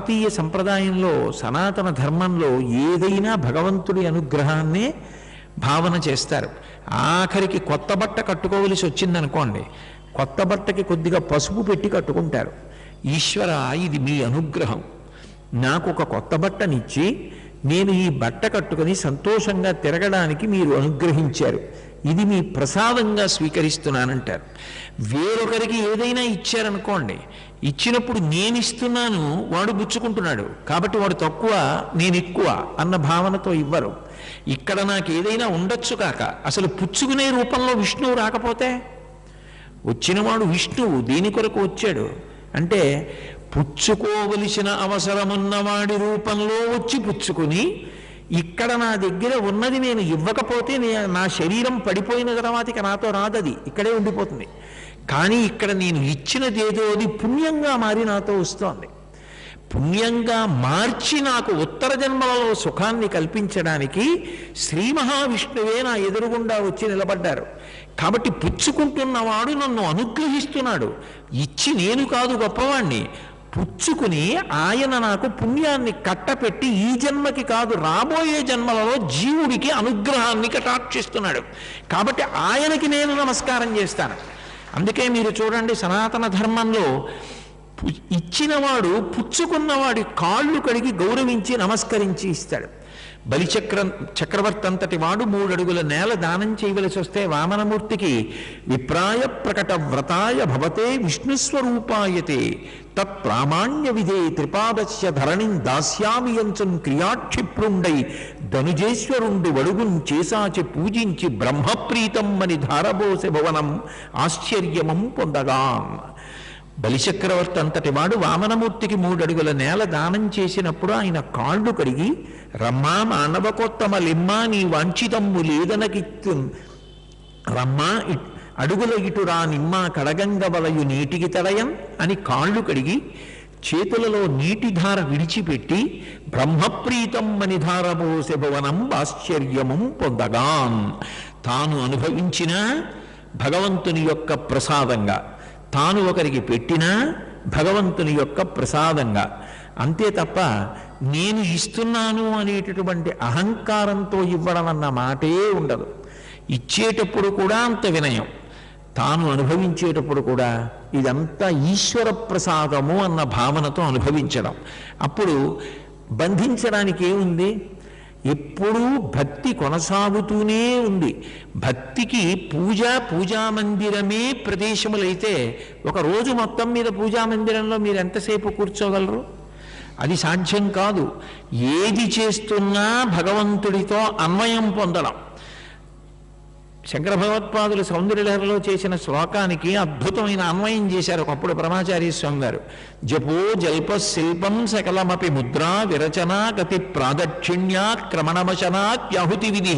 భారతీయ సంప్రదాయంలో సనాతన ధర్మంలో ఏదైనా భగవంతుడి అనుగ్రహాన్నే భావన చేస్తారు. ఆఖరికి కొత్త బట్ట కట్టుకోవలసి వచ్చిందనుకోండి, కొత్త బట్టకి కొద్దిగా పసుపు పెట్టి కట్టుకుంటారు. ఈశ్వర, ఇది మీ అనుగ్రహం, నాకు ఒక కొత్త బట్టనిచ్చి నేను ఈ బట్ట కట్టుకుని సంతోషంగా తిరగడానికి మీరు అనుగ్రహించారు, ఇది మీ ప్రసాదంగా స్వీకరిస్తున్నానంటారు. వేరొకరికి ఏదైనా ఇచ్చారనుకోండి, ఇచ్చినప్పుడు నేను ఇస్తున్నాను, వాడు పుచ్చుకుంటున్నాడు కాబట్టి వాడు తక్కువ నేను ఎక్కువ అన్న భావనతో ఇవ్వరు. ఇక్కడ నాకు ఏదైనా ఉండొచ్చు కాక అసలు పుచ్చుకునే రూపంలో విష్ణువు రాకపోతే, వచ్చినవాడు విష్ణువు దేని కొరకు వచ్చాడు అంటే పుచ్చుకోవలసిన అవసరమున్నవాడి రూపంలో వచ్చి పుచ్చుకుని, ఇక్కడ నా దగ్గర ఉన్నది నేను ఇవ్వకపోతే నా శరీరం పడిపోయిన తర్వాత ఇక నాతో రాదది, ఇక్కడే ఉండిపోతుంది. కానీ ఇక్కడ నేను ఇచ్చినదేదో అది పుణ్యంగా మారి నాతో వస్తోంది. పుణ్యంగా మార్చి నాకు ఉత్తర జన్మలలో సుఖాన్ని కల్పించడానికి శ్రీ మహావిష్ణువే నా ఎదురుగుండా వచ్చి నిలబడ్డారు. కాబట్టి పుచ్చుకుంటున్నవాడు నన్ను అనుగ్రహిస్తున్నాడు. ఇచ్చి నేను కాదు గొప్పవాణ్ణి, పుచ్చుకుని ఆయన నాకు పుణ్యాన్ని కట్టపెట్టి ఈ జన్మకి కాదు రాబోయే జన్మలలో జీవుడికి అనుగ్రహాన్ని కటాక్షిస్తున్నాడు. కాబట్టి ఆయనకి నేను నమస్కారం చేస్తాను. అందుకే మీరు చూడండి, సనాతన ధర్మంలో ఇచ్చినవాడు పుచ్చుకున్నవాడి కాళ్ళు కడిగి గౌరవించి నమస్కరించి ఇస్తాడు. చక్రవర్తి అంతటి వాడు 3 అడుగుల నేల దానం చేయవలసి వస్తే వామనమూర్తికి విప్రాయ ప్రకట వ్రతాయ భవతే విష్ణుస్వరూపాయతే తత్ప్రామాణ్య విధే త్రిపాదస్య ధరణిం దాస్యామి యంచం క్రియాక్షిప్రుండై ధనుజేశ్వరుండు వడుగున్ చేసాచి పూజించి బ్రహ్మప్రీతం అని ధారబోసె భవనం ఆశ్చర్యమం పొందగా. బలిచక్రవర్తి అంతటి వాడు వామనమూర్తికి 3 అడుగుల నేల దానం చేసినప్పుడు ఆయన కాళ్ళు కడిగి, రమ్మా మానవకోత్తమ లిమ్మా నీ వాంఛితమ్ము లేదనకిత్తు రమ్మా అడుగుల ఇటురా నిమ్మా కడగంగ వలయు నీటికి తడయం అని కాళ్ళు కడిగి చేతులలో నీటిధార విడిచిపెట్టి బ్రహ్మప్రీతం అని ధారబోసె భవనం ఆశ్చర్యమం పొందగాన్. తాను అనుభవించిన భగవంతుని యొక్క ప్రసాదంగా, తాను ఒకరికి పెట్టినా భగవంతుని యొక్క ప్రసాదంగా, అంతే తప్ప నేను ఇస్తున్నాను అనేటటువంటి అహంకారంతో ఇవ్వడం అన్న మాటే ఉండదు. ఇచ్చేటప్పుడు కూడా అంత వినయం, తాను అనుభవించేటప్పుడు కూడా ఇదంతా ఈశ్వర ప్రసాదము అన్న భావనతో అనుభవించడం. అప్పుడు బంధించడానికి ఏముంది? ఎప్పుడూ భక్తి కొనసాగుతూనే ఉంది. భక్తికి పూజా మందిరమే ప్రదేశములైతే ఒక రోజు మొత్తం మీద పూజా మందిరంలో మీరు ఎంతసేపు కూర్చోగలరు? అది సాధ్యం కాదు. ఏది చేస్తున్నా భగవంతుడితో అన్వయం పొందడం. శంకర భగవత్పాదులు సౌందర్యలహరిలో చేసిన శ్లోకానికి అద్భుతమైన అన్వయం చేశారు ఒకప్పుడు పరమాచార్య స్వామి గారు. జపో జల్ప శిల్పం సకలమపి ముద్రా విరచనా గతి ప్రాదక్షిణ్యా క్రమణమశనాత్యాహుతి విధి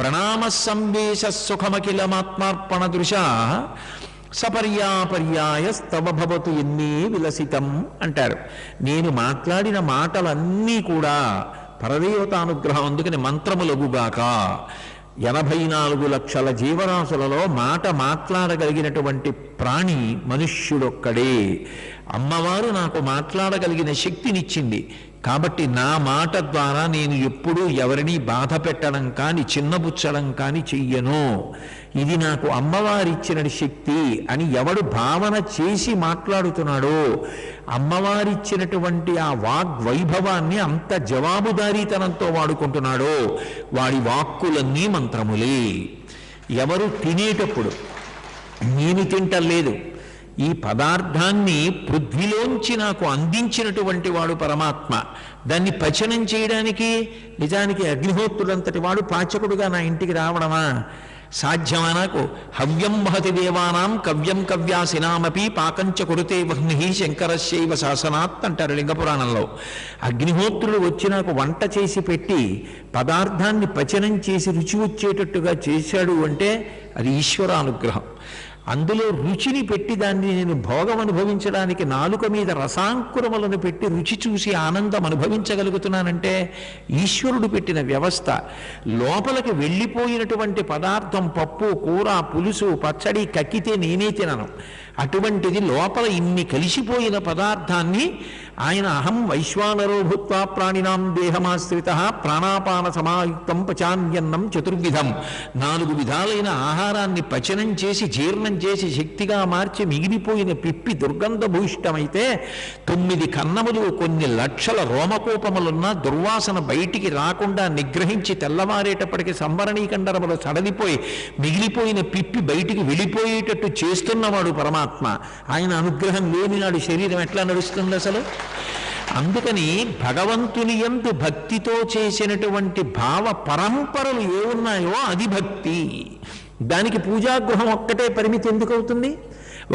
ప్రణామ సంవేశ సుఖమఖిలమాత్మార్పణ దృశా సపర్యాపర్యాయ స్తవ భవతు ఎన్నే విలసితం అంటారు. నేను మాట్లాడిన మాటలన్నీ కూడా పరదేవతానుగ్రహం, అందుకని మంత్రములగుగాక. 84 లక్షల జీవరాశులలో మాట మాట్లాడగలిగినటువంటి ప్రాణి మనుష్యుడొక్కడే. అమ్మవారు నాకు మాట్లాడగలిగిన శక్తినిచ్చింది కాబట్టి నా మాట ద్వారా నేను ఎప్పుడూ ఎవరిని బాధ పెట్టడం కానీ చిన్నబుచ్చడం కానీ చెయ్యను. ఇది నాకు అమ్మవారిచ్చిన శక్తి అని ఎవడు భావన చేసి మాట్లాడుతున్నాడో, అమ్మవారిచ్చినటువంటి ఆ వాగ్వైభవాన్ని అంత జవాబుదారీతనంతో వాడుకుంటున్నాడో వాడి వాక్కులన్నీ మంత్రములే. ఎవరు తినేటప్పుడు నేను తింటలేదు, ఈ పదార్థాన్ని పృథ్వీలోంచి నాకు అందించినటువంటి వాడు పరమాత్మ, దాన్ని పచనం చేయడానికి నిజానికి అగ్నిహోత్రుడంతటి వాడు పాచకుడుగా నా ఇంటికి రావడమా సాధ్యమా? నాకు హవ్యం వహతి దేవానాం కవ్యం కవ్యాసినామపి పాకంచ కురుతే వహ్ని శంకరస్యైవ శాసనాత్ అంటారు లింగపురాణంలో. అగ్నిహోత్రుడు వచ్చి నాకు వంట చేసి పెట్టి పదార్థాన్ని పచనం చేసి రుచి వచ్చేటట్టుగా చేశాడు అంటే అది ఈశ్వరానుగ్రహం. అందులో రుచిని పెట్టి దాన్ని నేను భోగం అనుభవించడానికి నాలుక మీద రసాంకురములను పెట్టి రుచి చూసి ఆనందం అనుభవించగలుగుతున్నానంటే ఈశ్వరుడు పెట్టిన వ్యవస్థ. లోపలికి వెళ్ళిపోయినటువంటి పదార్థం పప్పు, కూర, పులుసు, పచ్చడి కక్కితే నేనే తినను. అటువంటిది లోపల ఇన్ని కలిసిపోయిన పదార్థాన్ని ఆయన అహం వైశ్వానరో భూత్వా ప్రాణినాం దేహమాశ్రిత ప్రాణాపాన సమాయుక్తం పచాన్యన్నం చతుర్విధం. 4 విధాలైన ఆహారాన్ని పచనం చేసి జీర్ణం చేసి శక్తిగా మార్చి మిగిలిపోయిన పిప్పి దుర్గంధభూయిష్టమైతే 9 కన్నములు కొన్ని లక్షల రోమకోపములున్న దుర్వాసన బయటికి రాకుండా నిగ్రహించి తెల్లవారేటప్పటికి సంవరణీకండరములు సడలిపోయి మిగిలిపోయిన పిప్పి బయటికి వెళ్ళిపోయేటట్టు చేస్తున్నవాడు పరమాత్మ. ఆయన అనుగ్రహం లేనినాడు శరీరం ఎట్లా నడుస్తుంది అసలు? అందుకని భగవంతుని యందు భక్తితో చేసినటువంటి భావ పరంపరలు ఏమున్నాయో అది భక్తి. దానికి పూజాగృహం ఒక్కటే పరిమితి ఎందుకు అవుతుంది?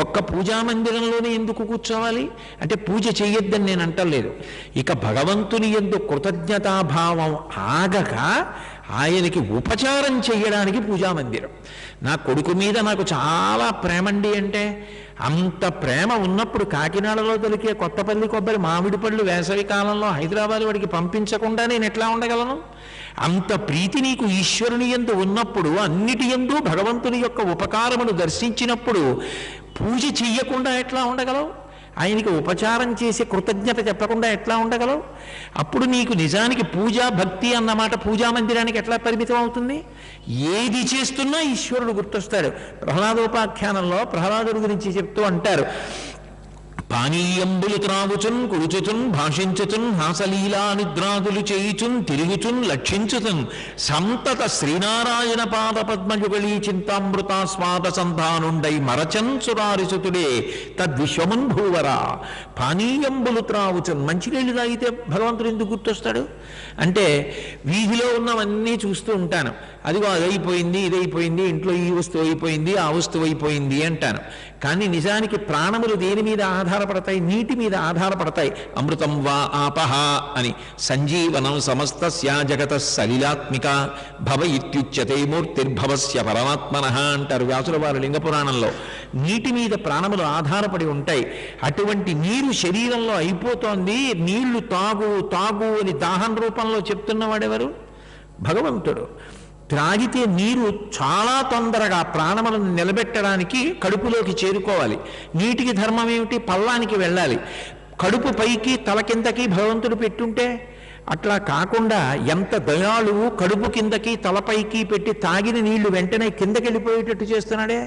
ఒక్క పూజా మందిరంలోనే ఎందుకు కూర్చోవాలి అంటే పూజ చెయ్యొద్దని నేను అంటలేదు. ఇక భగవంతుని యందు కృతజ్ఞతాభావం ఆగక ఆయనకి ఉపచారం చెయ్యడానికి పూజా మందిరం. నా కొడుకు మీద నాకు చాలా ప్రేమండి అంటే అంత ప్రేమ ఉన్నప్పుడు కాకినాడలో దొరికే కొత్తపల్లి కొబ్బరి మామిడి పళ్ళు వేసవి కాలంలో హైదరాబాద్ వాడికి పంపించకుండా నేను ఎట్లా ఉండగలను? అంత ప్రీతి నీకు ఈశ్వరుని యందు ఉన్నప్పుడు, అన్నిటి యందు భగవంతుని యొక్క ఉపకారమును దర్శించినప్పుడు పూజ చెయ్యకుండా ఎట్లా ఉండగలవు? ఆయనకి ఉపచారం చేసి కృతజ్ఞత చెప్పకుండా ఎట్లా ఉండగలవు? అప్పుడు నీకు నిజానికి పూజా భక్తి అన్నమాట పూజా మందిరానికి ఎట్లా పరిమితం అవుతుంది? ఏది చేస్తున్నా ఈశ్వరుడు గుర్తొస్తాడు. ప్రహ్లాదోపాఖ్యానంలో ప్రహ్లాదుడి గురించి చెప్తూ అంటారు, పానీయంబులు త్రావుచున్ కుడుచుచున్ భాషించుచున్ హాసలీలా నిద్రాదులు చేయుచున్ తిరుగుచున్ లక్షించుచున్ సంతత శ్రీనారాయణ పాద పద్మయుగళీ చింతామృతాస్వాద సంధానుండై మరచన్ సురారిసుతుడే తద్విశ్వమున్ భూవరా. పానీయంబులు త్రావుచున్, మంచినీళ్ళు తాగితే భగవంతుడు ఎందుకు గుర్తొస్తాడు అంటే వీధిలో ఉన్నవన్నీ చూస్తూ ఉంటాను, అదిగో అదైపోయింది ఇదైపోయింది, ఇంట్లో ఈ వస్తువు అయిపోయింది ఆ వస్తువు అయిపోయింది అంటాను. కానీ నిజానికి ప్రాణములు దేని మీద ఆధారపడతాయి? నీటి మీద ఆధారపడతాయి. అమృతం వా ఆపహ అని సంజీవనం సమస్తస్య జగత సలిలాత్మిక భవ ఇత్యుచ్యతే మూర్తిర్భవస్య పరమాత్మనః అంటారు వ్యాసుల వారు లింగ పురాణంలో. నీటి మీద ప్రాణములు ఆధారపడి ఉంటాయి. అటువంటి నీరు శరీరంలో అయిపోతోంది, నీళ్లు తాగు తాగు అని దాహం రూపంలో చెప్తున్నవాడెవరు? భగవంతుడు. త్రాగితే నీరు చాలా తొందరగా ప్రాణములను నిలబెట్టడానికి కడుపులోకి చేరుకోవాలి. నీటికి ధర్మం ఏమిటి? పల్లానికి వెళ్ళాలి. కడుపు పైకి తల కిందకి భగవంతుడు పెట్టుంటే అట్లా కాకుండా ఎంత దయాళువు, కడుపు కిందకి తలపైకి పెట్టి తాగిన నీళ్లు వెంటనే కిందకి వెళ్ళిపోయేటట్టు చేస్తున్నాడే.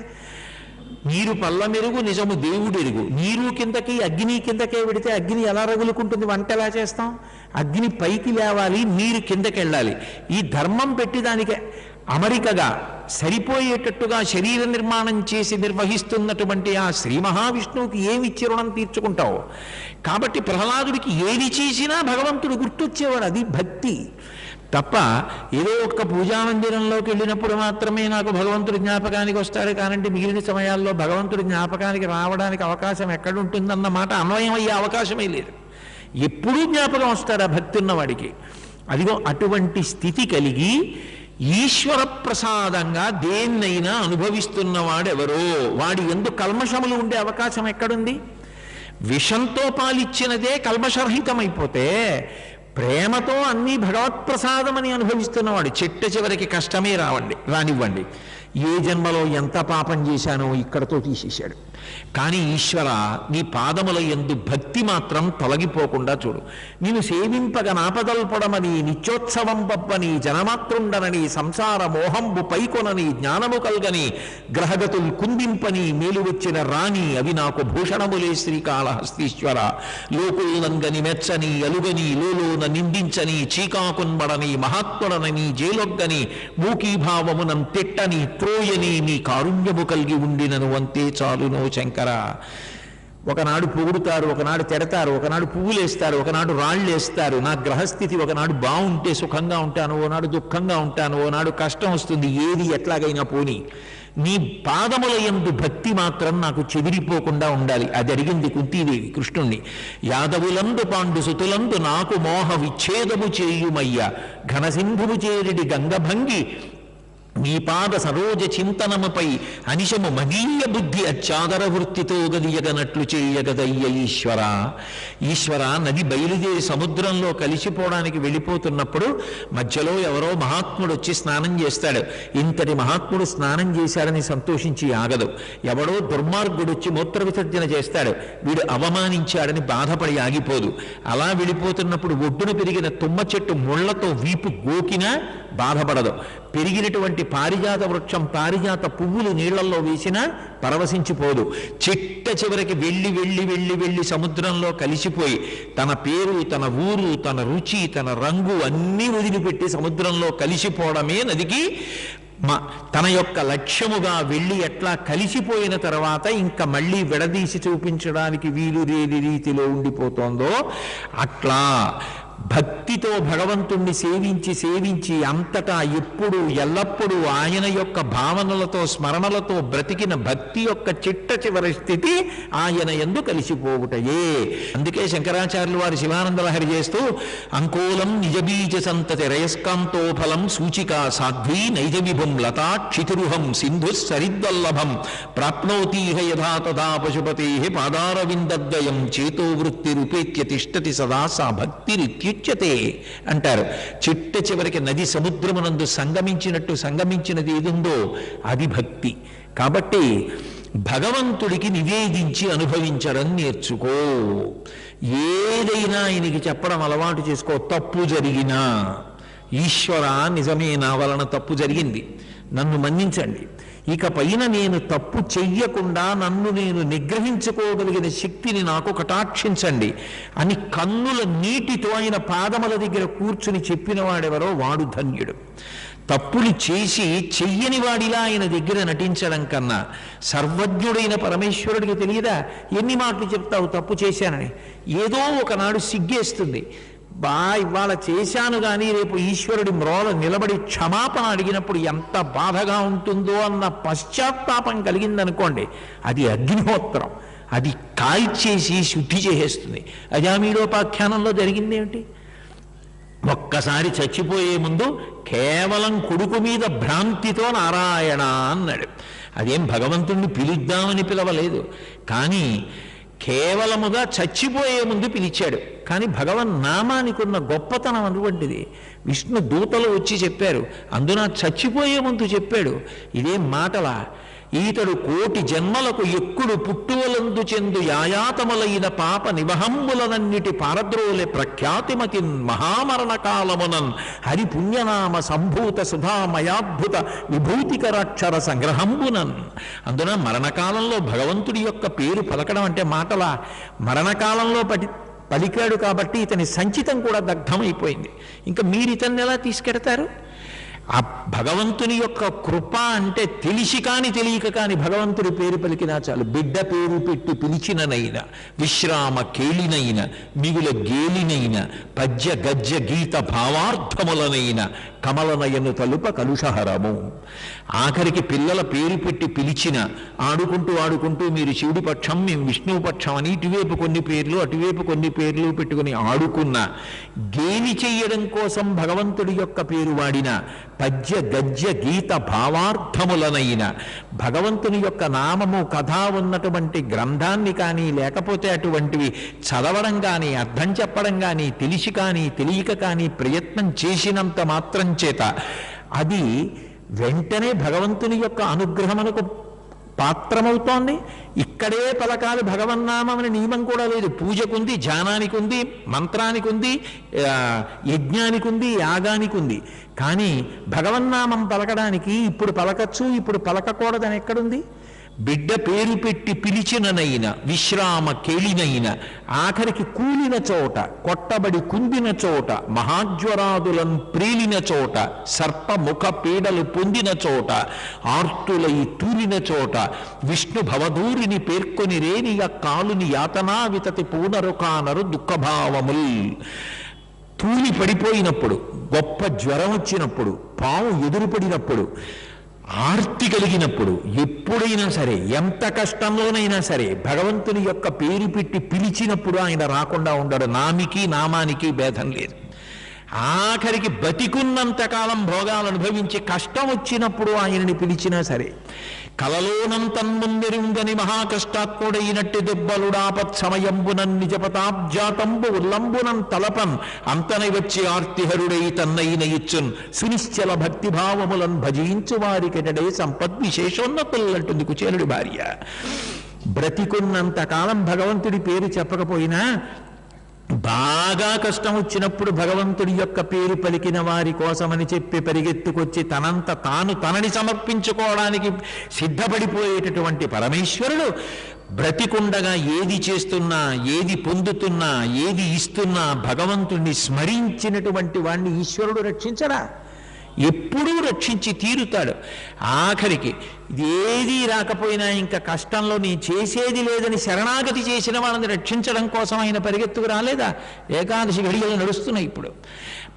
నీరు పల్ల మెరుగు నిజము దేవుడెరుగు. నీరు కిందకి అగ్ని కిందకే పెడితే అగ్ని ఎలా రగులుకుంటుంది? వంట ఎలా చేస్తాం? అగ్ని పైకి లేవాలి, నీరు కిందకి వెళ్ళాలి. ఈ ధర్మం పెట్టి దానికి అమరికగా సరిపోయేటట్టుగా శరీర నిర్మాణం చేసి నిర్వహిస్తున్నటువంటి ఆ శ్రీ మహావిష్ణువుకి ఏమిచ్చి రుణం తీర్చుకుంటావు? కాబట్టి ప్రహ్లాదుడికి ఏది చేసినా భగవంతుడు గుర్తొచ్చేవాడు. అది భక్తి తప్ప ఏదో ఒక్క పూజా మందిరంలోకి వెళ్ళినప్పుడు మాత్రమే నాకు భగవంతుడి జ్ఞాపకానికి వస్తాడు కానంటే మిగిలిన సమయాల్లో భగవంతుడి జ్ఞాపకానికి రావడానికి అవకాశం ఎక్కడుంటుందన్న మాట అన్వయం అయ్యే అవకాశమే లేదు. ఎప్పుడూ జ్ఞాపకం వస్తాడు ఆ భక్తి ఉన్నవాడికి. అదిగో అటువంటి స్థితి కలిగి ఈశ్వర ప్రసాదంగా దేన్నైనా అనుభవిస్తున్నవాడెవరో వాడి యందు కల్మషములు ఉండే అవకాశం ఎక్కడుంది? విషంతో పాలిచ్చినదే కల్మషరహితమైపోతే ప్రేమతో అన్నీ భగవత్ప్రసాదమని అనుభవిస్తున్నవాడు చిట్ట చివరికి కష్టమే రానివ్వండి. ఏ జన్మలో ఎంత పాపం చేశానో ఇక్కడతో తీసేశాడు. కానీ ఈశ్వర నీ పాదముల యందు భక్తి మాత్రం తొలగిపోకుండా చూడు. నేను సేవింపగ నాపదల్పడమని నిత్యోత్సవం పప్పని జనమాతృండనని సంసార మోహంబు పైకొనని జ్ఞానము కల్గని గ్రహగతులు కుందింపని మేలు వచ్చిన రాణి అవి నాకు భూషణములే శ్రీకాళహస్తీశ్వర. లోకులంగని మెచ్చని అలుగని లోలోన నిందించని చీకాకున్మడని మహాత్ముడనని జేలొగ్గని మూకీభావమునం తిట్టని త్రోయని నీ కారుణ్యము కలిగి ఉండినను అంతే చాలునో శంకర. ఒకనాడు పొగుడుతారు, ఒకనాడు తిడతారు, ఒకనాడు పువ్వులేస్తారు, ఒకనాడు రాళ్ళు వేస్తారు. నా గ్రహస్థితి ఒకనాడు బాగుంటే సుఖంగా ఉంటాను, ఓనాడు దుఃఖంగా ఉంటాను, ఓనాడు కష్టం వస్తుంది. ఏది ఎట్లాగైనా పోని నీ పాదముల యందు భక్తి మాత్రం నాకు చెదిరిపోకుండా ఉండాలి. అది అడిగింది కుంతీదేవి కృష్ణుణ్ణి. యాదవులందు పాండు సుతులందు నాకు మోహ విచ్ఛేదము చేయుమయ్య ఘనసింధువు చేరిడి గంగభంగి నీ పాద సరోజ చింతనముపై అనిశము మదీయ బుద్ధి అచ్చాదర వృత్తితో గదియగనట్లు చేయగదయ్య ఈశ్వర. ఈశ్వర, నది బయలుదేరి సముద్రంలో కలిసిపోవడానికి వెళ్ళిపోతున్నప్పుడు మధ్యలో ఎవరో మహాత్ముడు వచ్చి స్నానం చేస్తాడు. ఇంతటి మహాత్ముడు స్నానం చేశాడని సంతోషించి ఆగదు. ఎవడో దుర్మార్గుడు వచ్చి మూత్ర విసర్జన చేస్తాడు, వీడు అవమానించాడని బాధపడి ఆగిపోదు. అలా వెళ్ళిపోతున్నప్పుడు ఒడ్డున పెరిగిన తుమ్మ చెట్టు ముళ్లతో వీపు గోకినా బాధపడదు. పెరిగినటువంటి పారిజాత వృక్షం పారిజాత పువ్వులు నీళ్లలో వేసినా పరవశించిపోదు. చిట్ట చివరికి వెళ్ళి వెళ్ళి వెళ్ళి వెళ్ళి సముద్రంలో కలిసిపోయి తన పేరు, తన ఊరు, తన రుచి, తన రంగు అన్నీ వదిలిపెట్టి సముద్రంలో కలిసిపోవడమే నదికి తన యొక్క లక్ష్యముగా వెళ్ళి ఎట్లా కలిసిపోయిన తర్వాత ఇంకా మళ్ళీ విడదీసి చూపించడానికి వీలు లేని రీతిలో ఉండిపోతోందో అట్లా భక్తితో భగవంతుణ్ణి సేవించి సేవించి అంతటా ఎప్పుడు ఎల్లప్పుడూ ఆయన యొక్క భావనలతో స్మరణలతో బ్రతికిన భక్తి యొక్క చిట్ట చివరి స్థితి ఆయన యందు కలిసిపోవుటయే. అందుకే శంకరాచార్యులు వారు శివానందలహరి చేస్తూ అంకోలం నిజబీజ సంతతి రయస్కాంతో ఫలం సూచికా సాధ్వీ నైజ విభం లతా క్షితిరుహం సింధు సరిద్వల్లభం ప్రాప్నోతీహ యథా తథా పశుపతే పాదారవిందద్వయం చేతో వృత్తి రూపేత్య తిష్టతి సదా సా భక్తిరిత్య ఉచ్యతే అంటారు. చిట్ట చివరికి నది సముద్రమునందు సంగమించినది ఏదుందో అది భక్తి. కాబట్టి భగవంతుడికి నివేదించి అనుభవించడం నేర్చుకో. ఏదైనా ఆయనకి చెప్పడం అలవాటు చేసుకో. తప్పు జరిగినా ఈశ్వర నిజమే, నా వలన తప్పు జరిగింది, నన్ను మన్నించండి, ఇక పైన నేను తప్పు చెయ్యకుండా నన్ను నేను నిగ్రహించుకోగలిగిన శక్తిని నాకు కటాక్షించండి అని కన్నుల నీటితో ఆయన పాదముల దగ్గర కూర్చుని చెప్పిన వాడెవరో వాడు ధన్యుడు. తప్పులు చేసి చెయ్యని వాడిలా ఆయన దగ్గర నటించడం కన్నా సర్వజ్ఞుడైన పరమేశ్వరుడికి తెలియదా? ఎన్ని మాటలు చెప్తావు తప్పు చేశానని? ఏదో ఒకనాడు సిగ్గేస్తుంది, ఇవాళ చేశాను కానీ రేపు ఈశ్వరుడి మ్రోల నిలబడి క్షమాపణ అడిగినప్పుడు ఎంత బాధగా ఉంటుందో అన్న పశ్చాత్తాపం కలిగిందనుకోండి, అది అగ్నిహోత్రం, అది కాల్చేసి శుద్ధి చేసేస్తుంది. అజామీలోపాఖ్యానంలో జరిగిందేమిటి? ఒక్కసారి చచ్చిపోయే ముందు కేవలం కొడుకు మీద భ్రాంతితో నారాయణ అన్నాడు. అదేం భగవంతుణ్ణి పిలుద్దామని పిలవలేదు, కానీ కేవలముగా చచ్చిపోయే ముందు పిలిచాడు. కానీ భగవన్ నామానికి ఉన్న గొప్పతనం అటువంటిది. విష్ణు దూతలు వచ్చి చెప్పారు, అందున చచ్చిపోయే ముందు చెప్పాడు. ఇదేం మాటలా? ఈతడు కోటి జన్మలకు ఎక్కుడు పుట్టువలందు చెందు యాయాతములైన పాప నివహంబులనన్నిటి పారద్రోలే ప్రఖ్యాతిమతి మహామరణ కాలమునన్ హరి పుణ్యనామ సంభూత సుధామయాద్భుత విభూతికరాక్షర సంగ్రహంబునన్. అందున మరణకాలంలో భగవంతుడి యొక్క పేరు పలకడం అంటే మాటలా? మరణకాలంలో పలికాడు కాబట్టి ఇతని సంచితం కూడా దగ్ధమైపోయింది. ఇంకా మీరు ఇతన్ని ఎలా తీసుకెడతారు? ఆ భగవంతుని యొక్క కృప అంటే తెలిసి కాని తెలియక కాని భగవంతుడి పేరు పలికినా చాలు. బిడ్డ పేరు పెట్టి పిలిచిననైనా, విశ్రామ కేళినైన, మిగుల గేలినైన, పద్య గజ్జ గీత భావార్థములనైన కమలనయను తలుప కలుషహరము. ఆఖరికి పిల్లల పేరు పెట్టి పిలిచిన ఆడుకుంటూ ఆడుకుంటూ మీరు శివుడి పక్షం, మేము విష్ణువు పక్షం అని ఇటువైపు కొన్ని పేర్లు అటువైపు కొన్ని పేర్లు పెట్టుకుని ఆడుకున్న, గేలి చెయ్యడం కోసం భగవంతుడి యొక్క పేరు వాడిన, పద్య గద్య గీత భావార్థములనైన భగవంతుని యొక్క నామము కథ ఉన్నటువంటి గ్రంథాన్ని కానీ లేకపోతే అటువంటివి చదవడం కానీ అర్థం చెప్పడం కానీ తెలిసి కానీ తెలియక కానీ ప్రయత్నం చేసినంత మాత్రం చేత అది వెంటనే భగవంతుని యొక్క అనుగ్రహమునకు పాత్రమవుతోంది. ఇక్కడే పలకాలు భగవన్నామం అనే నియమం కూడా లేదు. పూజకుంది, ధ్యానానికి ఉంది, మంత్రానికి ఉంది, యజ్ఞానికి ఉంది, యాగానికి ఉంది. కానీ భగవన్నామం పలకడానికి ఇప్పుడు పలకచ్చు, ఇప్పుడు పలకకూడదని ఎక్కడుంది? బిడ్డ పేరు పెట్టి పిలిచిననైన, విశ్రామ కేళినైన, ఆఖరికి కూలిన చోట, కొట్టబడి కుందిన చోట, మహాజ్వరాదులను ప్రేలిన చోట, సర్పముఖ పీడలు పొందిన చోట, ఆర్తులై తూలిన చోట, విష్ణు భవధూరిని పేర్కొని రేనియ కాలుని యాతనా వితతి పూనరుకానరు దుఃఖభావముల్. తూలి పడిపోయినప్పుడు, గొప్ప జ్వరం వచ్చినప్పుడు, పాము ఎదురుపడినప్పుడు, ఆర్తి కలిగినప్పుడు, ఎప్పుడైనా సరే ఎంత కష్టంలోనైనా సరే భగవంతుని యొక్క పేరు పెట్టి పిలిచినప్పుడు ఆయన రాకుండా ఉండడు. నామికి నామానికి భేదం లేదు. ఆఖరికి బతికున్నంతకాలం భోగాలు అనుభవించి కష్టం వచ్చినప్పుడు ఆయనని పిలిచినా సరే, కలలోనంతన్ముందెరుంగని మహాకష్టాత్ముడైనట్టి దెబ్బలుడాపత్ సమయంబునన్ నిజపతాబ్జాతంబు ఉల్లంబునం తలపన్ అంతనై వచ్చి ఆర్తిహరుడై తన్నైన ఇచ్చున్ సునిశ్చల భక్తిభావములను భజించు వారికెటడే సంపద్ విశేషోన్నతులంటుంది కుచేలుడి భార్య. బ్రతికున్నంతకాలం భగవంతుడి పేరు చెప్పకపోయినా బాగా కష్టం వచ్చినప్పుడు భగవంతుడి యొక్క పేరు పలికిన వారి కోసమని చెప్పి పరిగెత్తుకొచ్చి తనని సమర్పించుకోవడానికి సిద్ధపడిపోయేటటువంటి పరమేశ్వరుడు బ్రతికుండగా ఏది చేస్తున్నా, ఏది పొందుతున్నా, ఏది ఇస్తున్నా భగవంతుణ్ణి స్మరించినటువంటి వాణ్ణి ఈశ్వరుడు రక్షించడా? ఎప్పుడూ రక్షించి తీరుతాడు. ఆఖరికి ఏదీ రాకపోయినా ఇంకా కష్టంలో నీ చేసేది లేదని శరణాగతి చేసిన వాళ్ళని రక్షించడం కోసం ఆయన పరిగెత్తుకు రాలేదా? ఏకాదశి ఘడియలు నడుస్తున్నాయి ఇప్పుడు.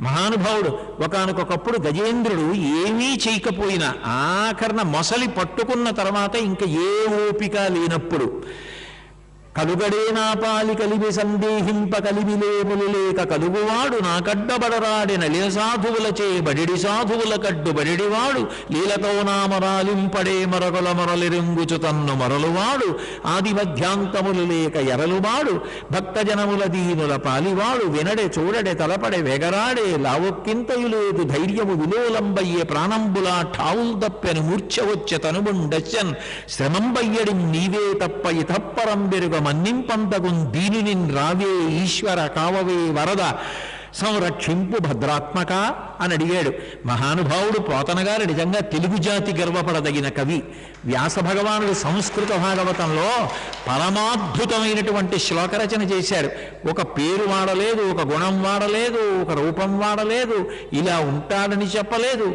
మహానుభావుడు ఒకానొకప్పుడు గజేంద్రుడు ఏమీ చేయకపోయినా ఆఖరణ మొసలి పట్టుకున్న తర్వాత ఇంకా ఏ ఓపిక లేనప్పుడు కలుగడే నా పాలి కలిమి సందేహింప కలిమిలేములు లేక కలుగువాడు నా కడ్డబడరాడిన లీల సాధువులచే బడిడి సాధువుల కడ్డు బడిడివాడు లీలతో నామరాలింపడే మరొకల మొరలిరింగుచు తన్ను మరలువాడు ఆది మధ్యాంతములు లేక ఎరలువాడు భక్తజనముల దీనుల పాలివాడు వినడే చూడడే తలపడే వెగరాడే లావొక్కింతయు లేదు ధైర్యము విలోలంబయ్యే ప్రాణంబులా ఠావుల్ దప్పెను మూర్ఛ వచ్చే తనుముండశ్యన్ శ్రమంబయ్యడి నీవే తప్ప ఇతప్పరం బెరుగ మన్నింపంతగుం దీనిని రావే ఈశ్వర కావవే వరద సంరక్షింపు భద్రాత్మక అని అడిగాడు. మహానుభావుడు పోతన గారు నిజంగా తెలుగు జాతి గర్వపడదగిన కవి. వ్యాస భగవానుడు సంస్కృత భాగవతంలో పరమాద్భుతమైనటువంటి శ్లోకరచన చేశారు. ఒక పేరు వాడలేదు, ఒక గుణం వాడలేదు, ఒక రూపం వాడలేదు, ఇలా ఉంటాడని చెప్పలేదు.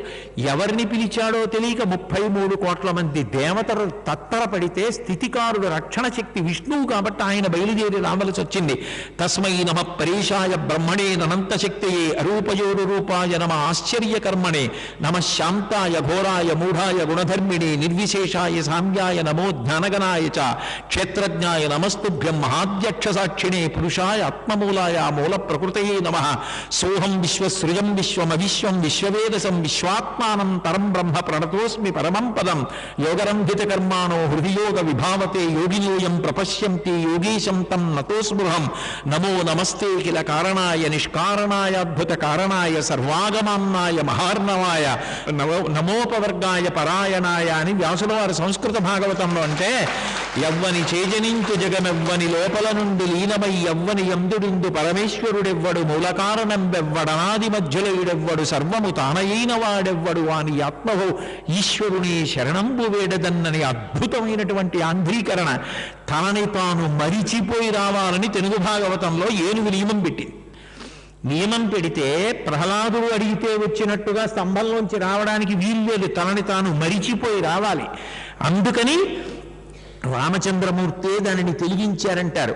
ఎవరిని పిలిచాడో తెలియక 33 కోట్ల మంది దేవతలు తత్తరపడితే స్థితికారుడు రక్షణ శక్తి విష్ణువు కాబట్టి ఆయన బయలుదేరి రావలసి వచ్చింది. తస్మై నమ పరేశాయ బ్రహ్మణే అనంతశక్తియే అరూపయోరు రూపాయ నమ ఆశ్చర్యకర్మణే నమ శాంతాయ ఘోరాయ మూఢాయ గుణధర్మిణే నిర్విశేషాయ సామ్యాయ నమో జ్ఞానగణాయ చ క్షేత్రజ్ఞాయ నమస్తుభ్యం మహాధ్యక్ష సాక్షిణే పురుషాయ ఆత్మమూలాయ మూల ప్రకృతయే నమః సోహం విశ్వసృజం విశ్వమవిశ్వం విశ్వవేదసం విశ్వాత్మానం తరం బ్రహ్మ ప్రణతోస్మి పరమం పదం యోగరంభిత కర్మాణో హృదియోగ విభావతే యోగినోయం ప్రపశ్యంతి యోగీశం తం నతోస్మృహం నమో నమస్తే కిల కారణాయ నిష్కారణాయ అద్భుత కారణాయ సర్వాగమాన్నాయ మహార్ణవాయ నమోపవర్గాయ పరాయణాయ అని వ్యాసుల వారు సంస్కృత భాగవతంలో అంటే ఎవ్వని చేజనించు జగమెవ్వని లోపల నుండి లీనమై ఎవ్వని యందుడిందు పరమేశ్వరుడెవ్వడు మూలకారణం వెవ్వడనాది మధ్యులయుడెవ్వడు సర్వము తానయైన వాడెవ్వడు వాని ఆత్మహో ఈశ్వరుని శరణంబు వేడదన్నని అద్భుతమైనటువంటి ఆంధ్రీకరణ. తనని తాను మరిచిపోయి రావాలని తెలుగు భాగవతంలో ఏనుగు నియమం పెట్టింది. నియమం పెడితే ప్రహ్లాదుడు అడిగితే వచ్చినట్టుగా స్తంభంలోంచి రావడానికి వీల్లేదు, తనని తాను మరిచిపోయి రావాలి. అందుకని రామచంద్రమూర్తే దానిని తెలిగించారంటారు.